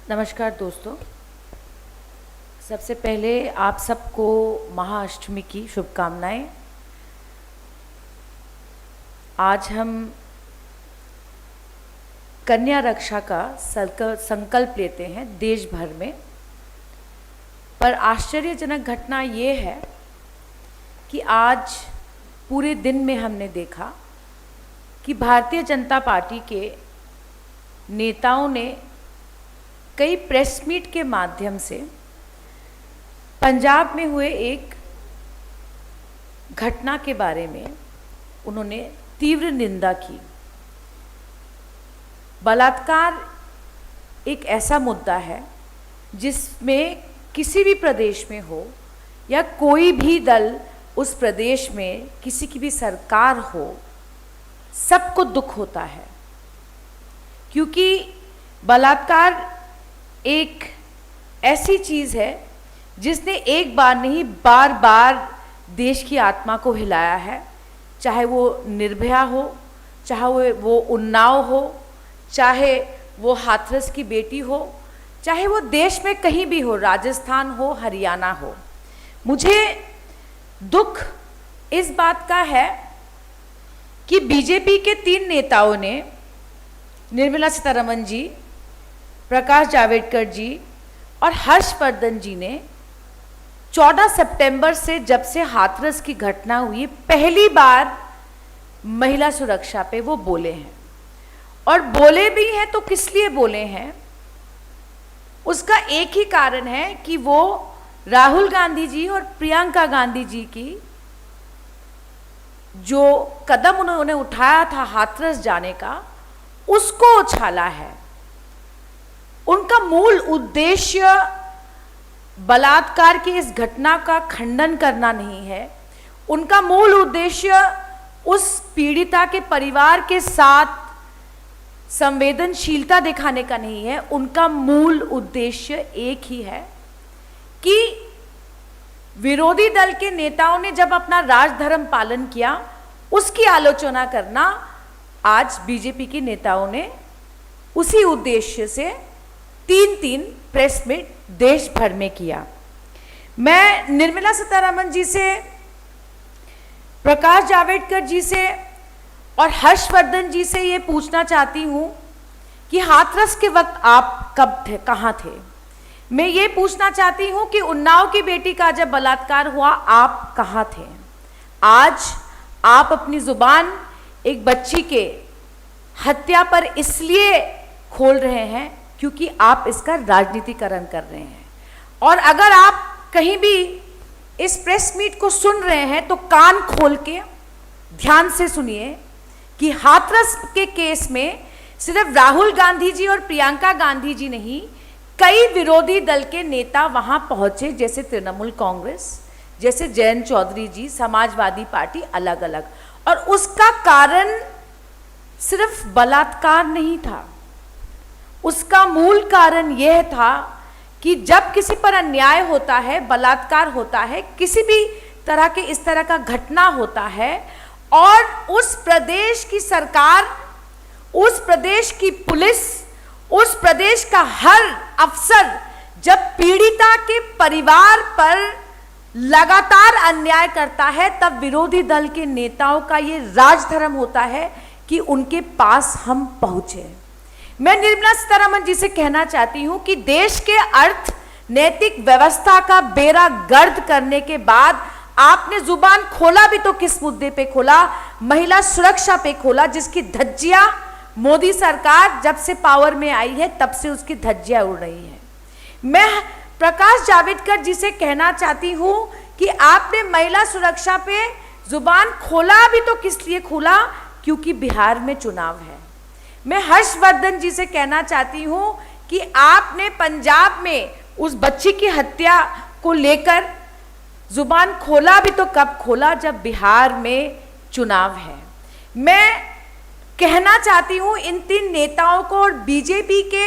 नमस्कार दोस्तों। सबसे पहले आप सबको महाअष्टमी की शुभकामनाएं। आज हम कन्या रक्षा का संकल्प लेते हैं देश भर में, पर आश्चर्यजनक घटना ये है कि आज पूरे दिन में हमने देखा कि भारतीय जनता पार्टी के नेताओं ने कई प्रेस मीट के माध्यम से पंजाब में हुए एक घटना के बारे में उन्होंने तीव्र निंदा की। बलात्कार एक ऐसा मुद्दा है जिसमें किसी भी प्रदेश में हो या कोई भी दल उस प्रदेश में किसी की भी सरकार हो, सबको दुख होता है, क्योंकि बलात्कार एक ऐसी चीज़ है जिसने एक बार नहीं बार बार देश की आत्मा को हिलाया है। चाहे वो निर्भया हो, चाहे वो उन्नाव हो, चाहे वो हाथरस की बेटी हो, चाहे वो देश में कहीं भी हो, राजस्थान हो, हरियाणा हो। मुझे दुख इस बात का है कि बीजेपी के 3 नेताओं ने, निर्मला सीतारमण जी, प्रकाश जावड़ेकर जी और हर्षवर्धन जी ने 14 सितंबर से, जब से हाथरस की घटना हुई, पहली बार महिला सुरक्षा पे वो बोले हैं। और बोले भी हैं तो किस लिए बोले हैं, उसका एक ही कारण है कि वो राहुल गांधी जी और प्रियंका गांधी जी की जो कदम उन्होंने उठाया था हाथरस जाने का, उसको उछाला है। उनका मूल उद्देश्य बलात्कार की इस घटना का खंडन करना नहीं है। उनका मूल उद्देश्य उस पीड़िता के परिवार के साथ संवेदनशीलता दिखाने का नहीं है। उनका मूल उद्देश्य एक ही है कि विरोधी दल के नेताओं ने जब अपना राजधर्म पालन किया, उसकी आलोचना करना आज बीजेपी के नेताओं ने उसी उद्देश्य से 3 प्रेस मीट देश भर में किया। मैं निर्मला सीतारमण जी से, प्रकाश जावड़ेकर जी से और हर्षवर्धन जी से ये पूछना चाहती हूँ कि हाथरस के वक्त आप कब थे, कहाँ थे। मैं ये पूछना चाहती हूँ कि उन्नाव की बेटी का जब बलात्कार हुआ, आप कहाँ थे। आज आप अपनी जुबान एक बच्ची के हत्या पर इसलिए खोल रहे हैं क्योंकि आप इसका राजनीतिकरण कर रहे हैं। और अगर आप कहीं भी इस प्रेस मीट को सुन रहे हैं तो कान खोल के ध्यान से सुनिए कि हाथरस के केस में सिर्फ राहुल गांधी जी और प्रियंका गांधी जी नहीं, कई विरोधी दल के नेता वहां पहुंचे, जैसे तृणमूल कांग्रेस, जैसे जयंत चौधरी जी, समाजवादी पार्टी, अलग अलग। और उसका कारण सिर्फ बलात्कार नहीं था। उसका मूल कारण यह था कि जब किसी पर अन्याय होता है, बलात्कार होता है, किसी भी तरह के इस तरह का घटना होता है, और उस प्रदेश की सरकार, उस प्रदेश की पुलिस, उस प्रदेश का हर अफसर जब पीड़िता के परिवार पर लगातार अन्याय करता है, तब विरोधी दल के नेताओं का ये राजधर्म होता है कि उनके पास हम पहुंचे। मैं निर्मला सीतारमण जी से कहना चाहती हूं कि देश के अर्थ नैतिक व्यवस्था का बेड़ा गर्द करने के बाद आपने जुबान खोला भी तो किस मुद्दे पे खोला, महिला सुरक्षा पे खोला, जिसकी धज्जियां मोदी सरकार जब से पावर में आई है तब से उसकी धज्जियां उड़ रही हैं। मैं प्रकाश जावड़ेकर जी से कहना चाहती हूं कि आपने महिला सुरक्षा पे जुबान खोला भी तो किस लिए खोला, क्योंकि बिहार में चुनाव है। मैं हर्षवर्धन जी से कहना चाहती हूं कि आपने पंजाब में उस बच्ची की हत्या को लेकर जुबान खोला भी तो कब खोला, जब बिहार में चुनाव है। मैं कहना चाहती हूं इन 3 नेताओं को और बीजेपी के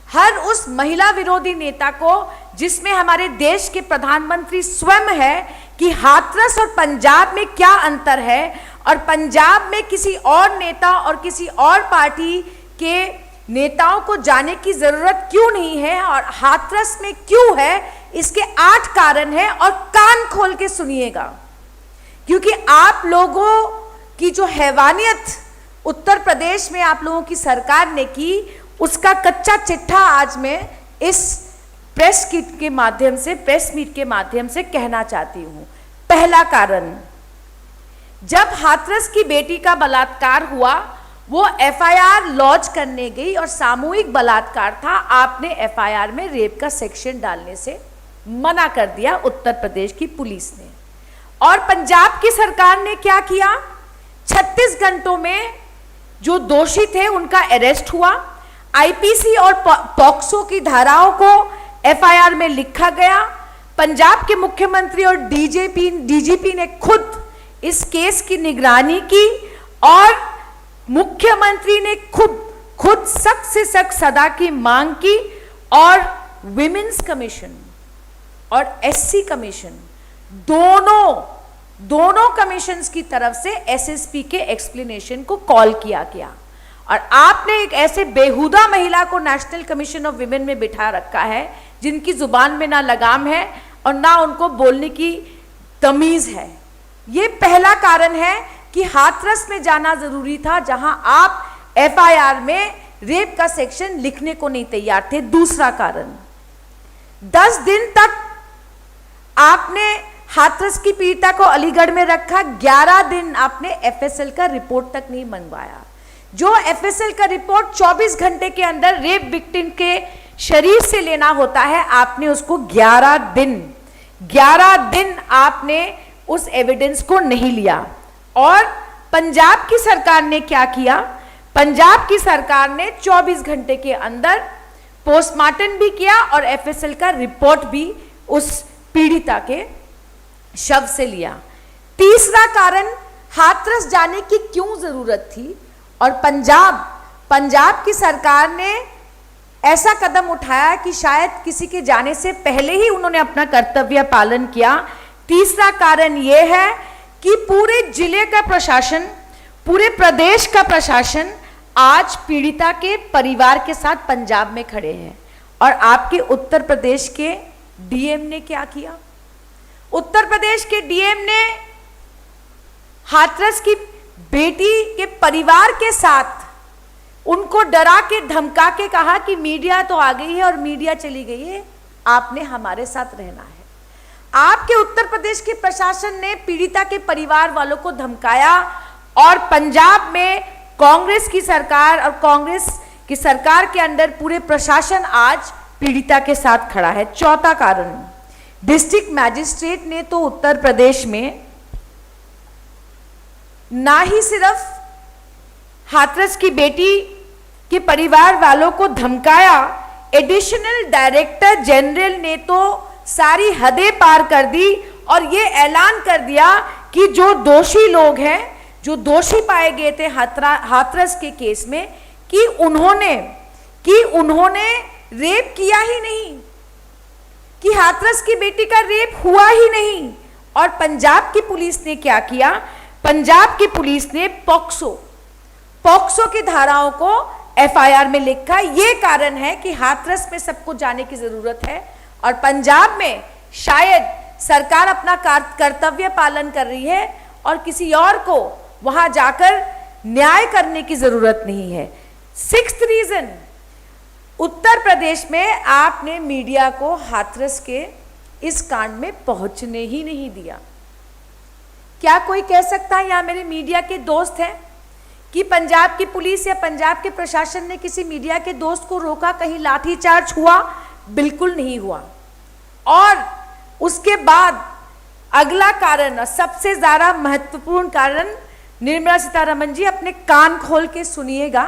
हर उस महिला विरोधी नेता को, जिसमें हमारे देश के प्रधानमंत्री स्वयं है, कि हाथरस और पंजाब में क्या अंतर है, और पंजाब में किसी और नेता और किसी और पार्टी के नेताओं को जाने की जरूरत क्यों नहीं है और हाथरस में क्यों है, इसके 8 कारण हैं और कान खोल के सुनिएगा, क्योंकि आप लोगों की जो हैवानियत उत्तर प्रदेश में आप लोगों की सरकार ने की, उसका कच्चा चिट्ठा आज मैं इस प्रेस मीट के माध्यम से कहना चाहती हूं। पहला कारण, जब हाथरस की बेटी का बलात्कार हुआ, वो एफआईआर लॉन्च करने गई और सामूहिक बलात्कार था, आपने एफआईआर में रेप का सेक्शन डालने से मना कर दिया उत्तर प्रदेश की पुलिस ने। और पंजाब की सरकार ने क्या किया, 36 घंटों में जो दोषी थे उनका अरेस्ट हुआ, आईपीसी और पॉक्सो की धाराओं को एफआईआर में लिखा गया। पंजाब के मुख्यमंत्री और डीजीपी ने खुद इस केस की निगरानी की और मुख्यमंत्री ने खुद सख्त से सख्त सजा की मांग की और विमेंस कमीशन और एससी कमीशन दोनों कमीशंस की तरफ से एसएसपी के एक्सप्लेनेशन को कॉल किया गया। और आपने एक ऐसे बेहुदा महिला को नेशनल कमीशन ऑफ विमेन में बिठा रखा है जिनकी जुबान में ना लगाम है और ना उनको बोलने की तमीज है। ये पहला कारण है कि हाथरस में जाना जरूरी था, जहां आप एफआईआर में रेप का सेक्शन लिखने को नहीं तैयार थे। दूसरा कारण, 10 दिन तक आपने हाथरस की पीड़िता को अलीगढ़ में रखा, 11 दिन आपने एफएसएल का रिपोर्ट तक नहीं मंगवाया। जो एफएसएल का रिपोर्ट 24 घंटे के अंदर रेप विक्टिम के शरीर से लेना होता है, आपने उसको 11 दिन आपने उस एविडेंस को नहीं लिया। और पंजाब की सरकार ने क्या किया, पंजाब की सरकार ने 24 घंटे के अंदर पोस्टमार्टम भी किया और एफएसएल का रिपोर्ट भी उस पीड़िता के शव से लिया। तीसरा कारण, हाथरस जाने की क्यों जरूरत थी और पंजाब की सरकार ने ऐसा कदम उठाया कि शायद किसी के जाने से पहले ही उन्होंने अपना कर्तव्य पालन किया। तीसरा कारण यह है कि पूरे जिले का प्रशासन, पूरे प्रदेश का प्रशासन आज पीड़िता के परिवार के साथ पंजाब में खड़े हैं। और आपके उत्तर प्रदेश के डीएम ने क्या किया, उत्तर प्रदेश के डीएम ने हाथरस की बेटी के परिवार के साथ उनको डरा के धमका के कहा कि मीडिया तो आ गई है और मीडिया चली गई है, आपने हमारे साथ रहना है। आपके उत्तर प्रदेश के प्रशासन ने पीड़िता के परिवार वालों को धमकाया और पंजाब में कांग्रेस की सरकार और कांग्रेस की सरकार के अंदर पूरे प्रशासन आज पीड़िता के साथ खड़ा है। चौथा कारण, डिस्ट्रिक्ट मैजिस्ट्रेट ने तो उत्तर प्रदेश में ना ही सिर्फ हाथरस की बेटी के परिवार वालों को धमकाया, एडिशनल डायरेक्टर जनरल ने तो सारी हदें पार कर दी और ये ऐलान कर दिया कि जो दोषी लोग हैं, जो दोषी पाए गए थे हाथरस के केस में, कि उन्होंने रेप किया ही नहीं, कि हाथरस की बेटी का रेप हुआ ही नहीं। और पंजाब की पुलिस ने क्या किया, पंजाब की पुलिस ने पॉक्सो की धाराओं को एफआईआर में लिखा। ये कारण है कि हाथरस में सबको जाने की जरूरत है और पंजाब में शायद सरकार अपना कर्तव्य पालन कर रही है और किसी और को वहां जाकर न्याय करने की जरूरत नहीं है। 6th रीजन, उत्तर प्रदेश में आपने मीडिया को हाथरस के इस कांड में पहुंचने ही नहीं दिया। क्या कोई कह सकता है, यहाँ मेरे मीडिया के दोस्त हैं, कि पंजाब की पुलिस या पंजाब के प्रशासन ने किसी मीडिया के दोस्त को रोका, कहीं लाठीचार्ज हुआ? बिल्कुल नहीं हुआ। और उसके बाद अगला कारण, सबसे ज्यादा महत्वपूर्ण कारण, निर्मला सीतारमण जी अपने कान खोल के सुनिएगा,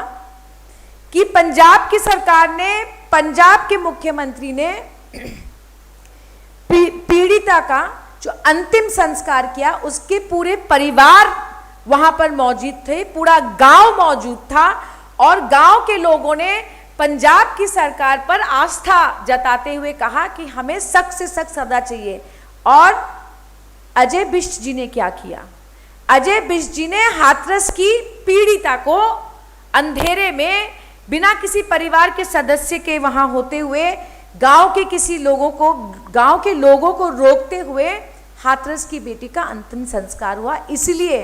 कि पंजाब की सरकार ने, पंजाब के मुख्यमंत्री ने पीड़िता का जो अंतिम संस्कार किया, उसके पूरे परिवार वहां पर मौजूद थे, पूरा गांव मौजूद था और गांव के लोगों ने पंजाब की सरकार पर आस्था जताते हुए कहा कि हमें सख्त से सख्त सजा चाहिए। और अजय बिष्ट जी ने क्या किया, अजय बिष्ट जी ने हाथरस की पीड़िता को अंधेरे में बिना किसी परिवार के सदस्य के वहां होते हुए गांव के किसी लोगों को, गांव के लोगों को रोकते हुए हाथरस की बेटी का अंतिम संस्कार हुआ। इसलिए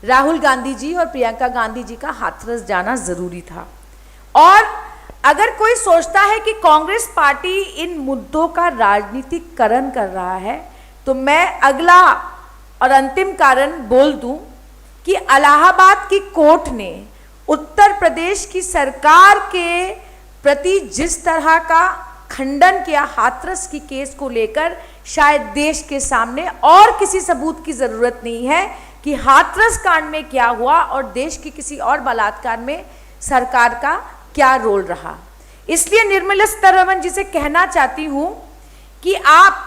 राहुल गांधी जी और प्रियंका गांधी जी का हाथरस जाना जरूरी था। और अगर कोई सोचता है कि कांग्रेस पार्टी इन मुद्दों का राजनीतिकरण कर रहा है, तो मैं अगला और अंतिम कारण बोल दूं कि इलाहाबाद की कोर्ट ने उत्तर प्रदेश की सरकार के प्रति जिस तरह का खंडन किया हाथरस की केस को लेकर, शायद देश के सामने और किसी सबूत की जरूरत नहीं है कि हाथरस कांड में क्या हुआ और देश के किसी और बलात्कार में सरकार का क्या रोल रहा। इसलिए निर्मला सीतारमण जी से कहना चाहती हूं कि आप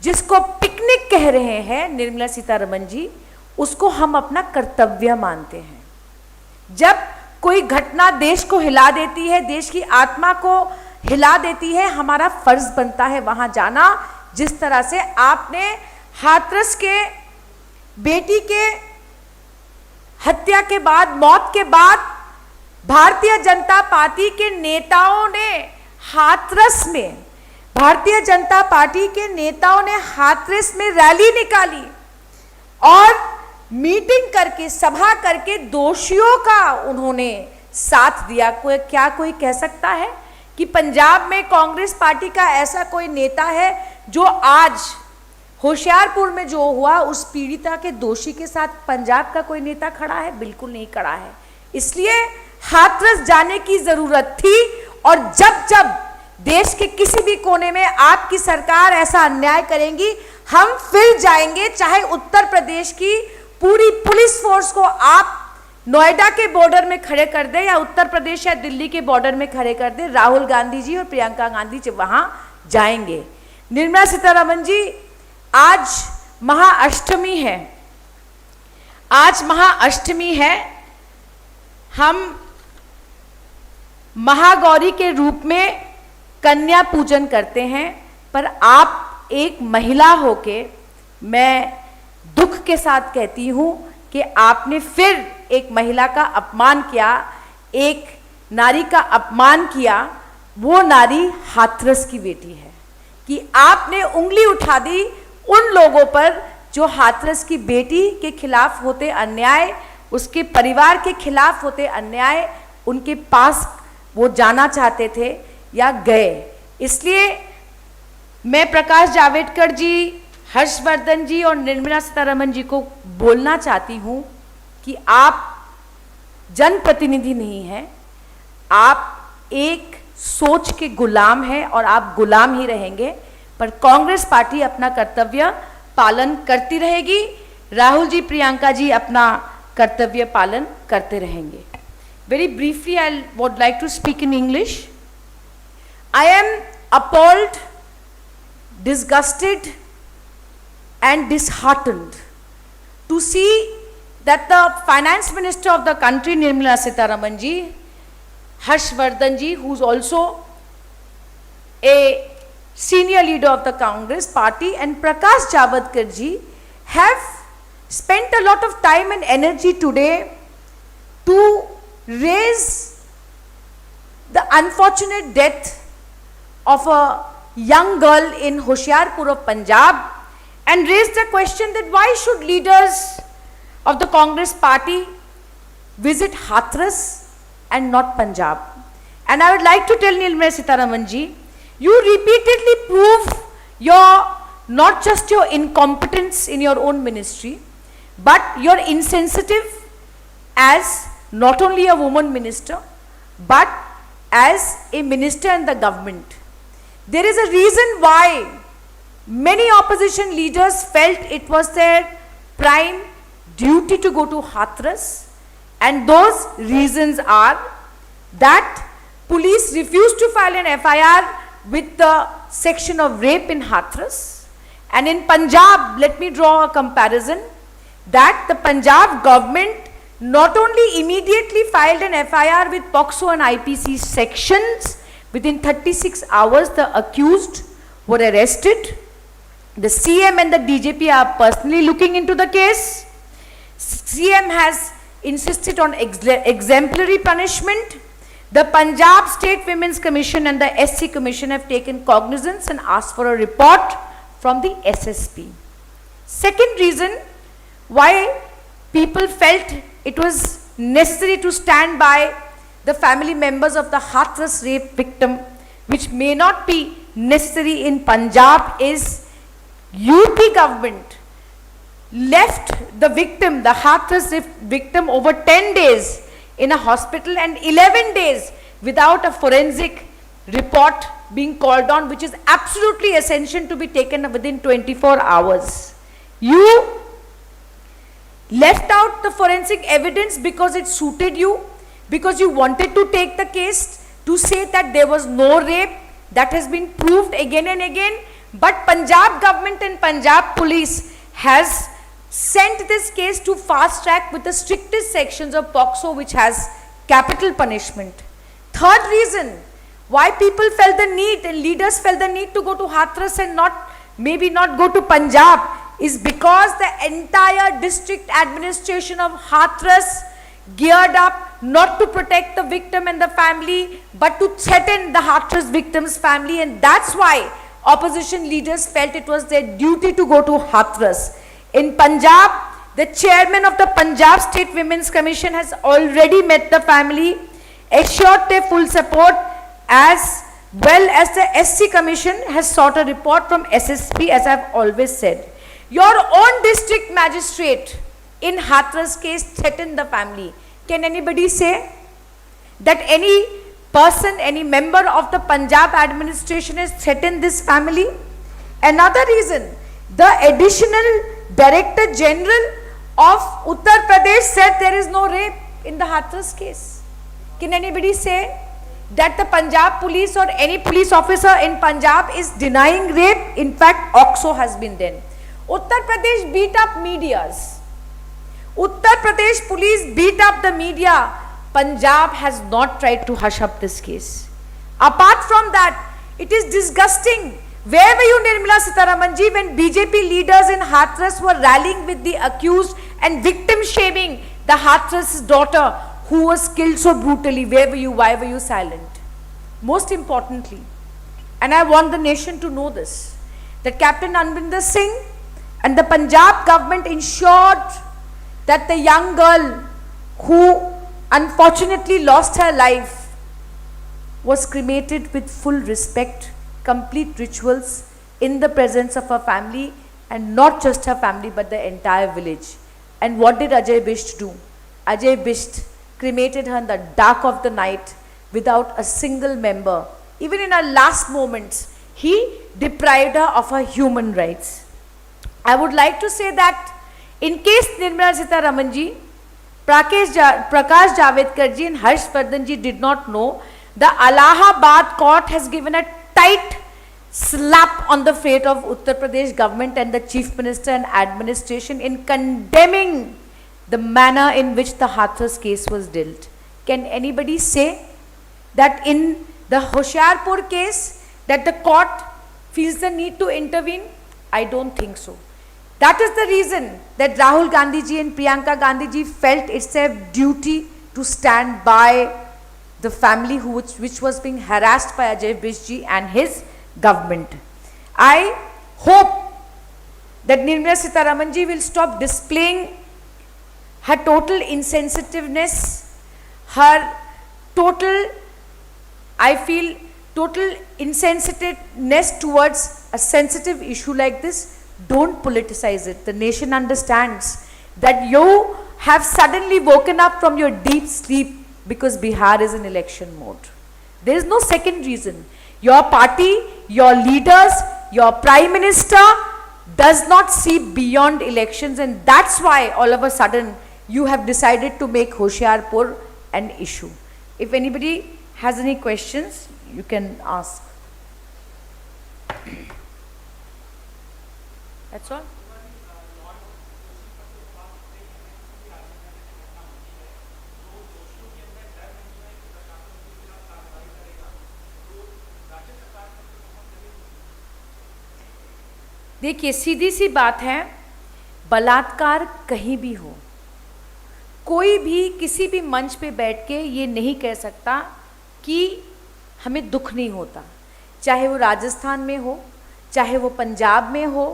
जिसको पिकनिक कह रहे हैं निर्मला सीतारमण जी, उसको हम अपना कर्तव्य मानते हैं। जब कोई घटना देश को हिला देती है, देश की आत्मा को हिला देती है, हमारा फर्ज बनता है वहां जाना। जिस तरह से आपने हाथरस के बेटी के हत्या के बाद, मौत के बाद भारतीय जनता पार्टी के नेताओं ने हाथरस में, भारतीय जनता पार्टी के नेताओं ने हाथरस में रैली निकाली और मीटिंग करके, सभा करके दोषियों का उन्होंने साथ दिया। क्या कोई कह सकता है कि पंजाब में कांग्रेस पार्टी का ऐसा कोई नेता है जो आज होशियारपुर में जो हुआ उस पीड़िता के दोषी के साथ पंजाब का कोई नेता खड़ा है? बिल्कुल नहीं खड़ा है। इसलिए हाथरस जाने की जरूरत थी। और जब जब देश के किसी भी कोने में आपकी सरकार ऐसा अन्याय करेंगी, हम फिर जाएंगे। चाहे उत्तर प्रदेश की पूरी पुलिस फोर्स को आप नोएडा के बॉर्डर में खड़े कर दे या उत्तर प्रदेश या दिल्ली के बॉर्डर में खड़े कर दे, राहुल गांधी जी और प्रियंका गांधी जी वहां जाएंगे। निर्मला सीतारमण जी, आज महाअष्टमी है, आज महाअष्टमी है। हम महागौरी के रूप में कन्या पूजन करते हैं, पर आप एक महिला होके मैं दुख के साथ कहती हूं कि आपने फिर एक महिला का अपमान किया, एक नारी का अपमान किया। वो नारी हाथरस की बेटी है कि आपने उंगली उठा दी उन लोगों पर जो हाथरस की बेटी के खिलाफ होते अन्याय, उसके परिवार के खिलाफ होते अन्याय, उनके पास वो जाना चाहते थे या गए। इसलिए मैं प्रकाश जावड़ेकर जी, हर्षवर्धन जी और निर्मला सीतारमण जी को बोलना चाहती हूं कि आप जनप्रतिनिधि नहीं हैं, आप एक सोच के गुलाम हैं और आप गुलाम ही रहेंगे। पर कांग्रेस पार्टी अपना कर्तव्य पालन करती रहेगी, राहुल जी, प्रियंका जी अपना कर्तव्य पालन करते रहेंगे। Very briefly, I would like to speak in English. I am appalled, disgusted and disheartened to see that the finance minister of the country, Nirmala Sitharaman ji, Harshvardhan ji, who is also a senior leader of the Congress party, and Prakash Javadkar ji have spent a lot of time and energy today to raise the unfortunate death of a young girl in Hoshiarpur of Punjab and raise the question that why should leaders of the Congress party visit Hathras and not Punjab. And I would like to tell Nirmala Sitharaman ji, you repeatedly prove your not just your incompetence in your own ministry, but you're insensitive as not only a woman minister, but as a minister in the government. There is a reason why many opposition leaders felt it was their prime duty to go to Hathras, and those reasons are that police refused to file an FIR with the section of rape in Hathras, and in Punjab, let me draw a comparison, that the Punjab government not only immediately filed an FIR with POCSO and IPC sections, within 36 hours the accused were arrested. The CM and the DJP are personally looking into the case. CM has insisted on exemplary punishment. The Punjab State Women's Commission and the SC Commission have taken cognizance and asked for a report from the SSP. Second reason why people felt it was necessary to stand by the family members of the Hathras rape victim, which may not be necessary in Punjab, is UP government left the victim, the Hathras rape victim, over 10 days in a hospital and 11 days without a forensic report being called on, which is absolutely essential to be taken within 24 hours. You left out the forensic evidence because it suited you, because you wanted to take the case to say that there was no rape. That has been proved again and again. But Punjab government and Punjab police has sent this case to fast track with the strictest sections of POCSO, which has capital punishment. Third reason why people felt the need and leaders felt the need to go to Hathras and maybe not go to Punjab is because the entire district administration of Hathras geared up not to protect the victim and the family, but to threaten the Hathras victim's family, and that's why opposition leaders felt it was their duty to go to Hathras. In Punjab, the chairman of the Punjab State Women's Commission has already met the family, assured their full support, as well as the SC Commission has sought a report from SSP, as I've always said. Your own district magistrate in Hathras case threatened the family. Can anybody say that any person, any member of the Punjab administration has threatened this family? Another reason, the additional Director General of Uttar Pradesh said there is no rape in the Hathras case. Can anybody say that the Punjab police or any police officer in Punjab is denying rape? In fact, OXO has been done. Uttar Pradesh beat up medias. Uttar Pradesh police beat up the media. Punjab has not tried to hush up this case. Apart from that, it is disgusting. Where were you, Nirmala Sitharaman ji, when BJP leaders in Hathras were rallying with the accused and victim shaming the Hathras' daughter who was killed so brutally? Where were you? Why were you silent? Most importantly, and I want the nation to know this, that Captain Amrinder Singh and the Punjab government ensured that the young girl who unfortunately lost her life was cremated with full respect, complete rituals in the presence of her family, and not just her family but the entire village. And what did Ajay Bisht do? Ajay Bisht cremated her in the dark of the night without a single member. Even in her last moments, he deprived her of her human rights. I would like to say that in case Nirmala Sitharaman ji, Prakash Javadekar ji and Harsh Vardhan ji did not know, the Allahabad court has given a tight slap on the fate of Uttar Pradesh government and the Chief Minister and administration in condemning the manner in which the Hathras case was dealt. Can anybody say that in the Hoshiarpur case that the court feels the need to intervene? I don't think so. That is the reason that Rahul Gandhi ji and Priyanka Gandhi ji felt it's their duty to stand by the family which was being harassed by Ajay Bisht ji and his government. I hope that Nirmala Sitharaman ji will stop displaying her total insensitiveness, her total, I feel, total insensitiveness towards a sensitive issue like this. Don't politicize it. The nation understands that you have suddenly woken up from your deep sleep because Bihar is in election mode. There is no second reason. Your party, your leaders, your Prime Minister does not see beyond elections, and that's why all of a sudden you have decided to make Hoshiarpur an issue. If anybody has any questions, you can ask. That's all. देखिए, सीधी सी बात है, बलात्कार कहीं भी हो, कोई भी किसी भी मंच पे बैठ के ये नहीं कह सकता कि हमें दुख नहीं होता, चाहे वो राजस्थान में हो, चाहे वो पंजाब में हो,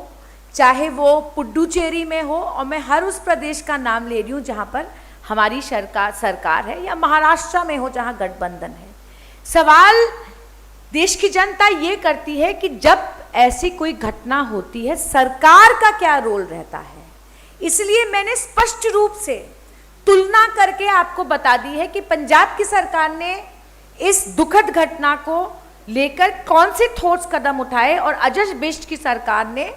चाहे वो पुडुचेरी में हो, और मैं हर उस प्रदेश का नाम ले रही हूँ जहाँ पर हमारी सरकार है, या महाराष्ट्र में हो जहाँ गठबंधन है। सवाल देश की जनता ये करती है कि जब ऐसी कोई घटना होती है सरकार का क्या रोल रहता है। इसलिए मैंने स्पष्ट रूप से तुलना करके आपको बता दी है कि पंजाब की सरकार ने इस दुखद घटना को लेकर कौन से ठोस कदम उठाए और अजय बिष्ट की सरकार ने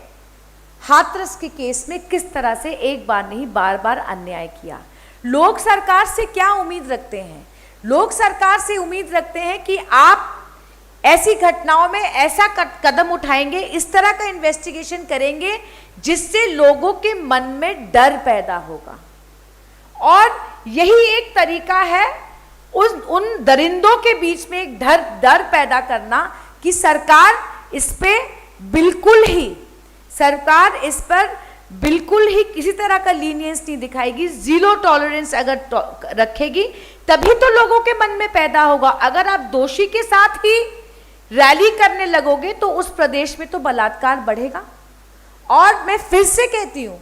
हाथरस के केस में किस तरह से एक बार नहीं बार बार अन्याय किया। लोग सरकार से क्या उम्मीद रखते हैं? लोग सरकार से उम्मीद रखते हैं कि आप ऐसी घटनाओं में ऐसा कदम उठाएंगे, इस तरह का इन्वेस्टिगेशन करेंगे जिससे लोगों के मन में डर पैदा होगा। और यही एक तरीका है उन दरिंदों के बीच में एक डर पैदा करना कि सरकार इस पर बिल्कुल ही किसी तरह का लीनियंस नहीं दिखाएगी, जीरो टॉलरेंस अगर रखेगी तभी तो लोगों के मन में पैदा होगा। अगर आप दोषी के साथ ही रैली करने लगोगे तो उस प्रदेश में तो बलात्कार बढ़ेगा। और मैं फिर से कहती हूं,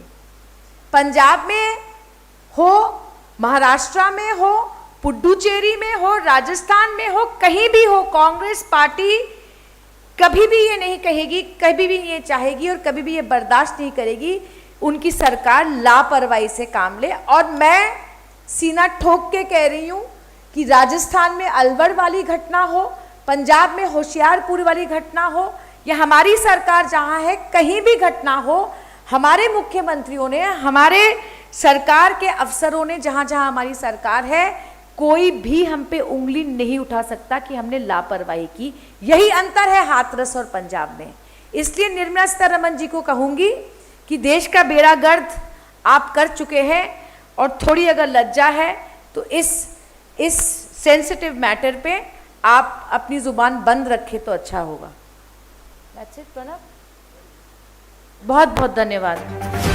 पंजाब में हो, महाराष्ट्र में हो, पुडुचेरी में हो, राजस्थान में हो, कहीं भी हो, कांग्रेस पार्टी कभी भी ये नहीं कहेगी, कभी भी ये चाहेगी और कभी भी ये बर्दाश्त नहीं करेगी उनकी सरकार लापरवाही से काम ले। और मैं सीना ठोक के कह रही हूं कि राजस्थान में अलवर वाली घटना हो, पंजाब में होशियारपुर वाली घटना हो, या हमारी सरकार जहां है कहीं भी घटना हो, हमारे मुख्यमंत्रियों ने, हमारे सरकार के अफसरों ने, जहां जहां हमारी सरकार है, कोई भी हम पे उंगली नहीं उठा सकता कि हमने लापरवाही की। यही अंतर है हाथरस और पंजाब में। इसलिए निर्मला सीतारमण जी को कहूंगी कि देश का बेड़ा गर्द आप कर चुके हैं और थोड़ी अगर लज्जा है तो इस सेंसिटिव मैटर पे आप अपनी जुबान बंद रखें तो अच्छा होगा। That's it, Pranab. बहुत बहुत धन्यवाद।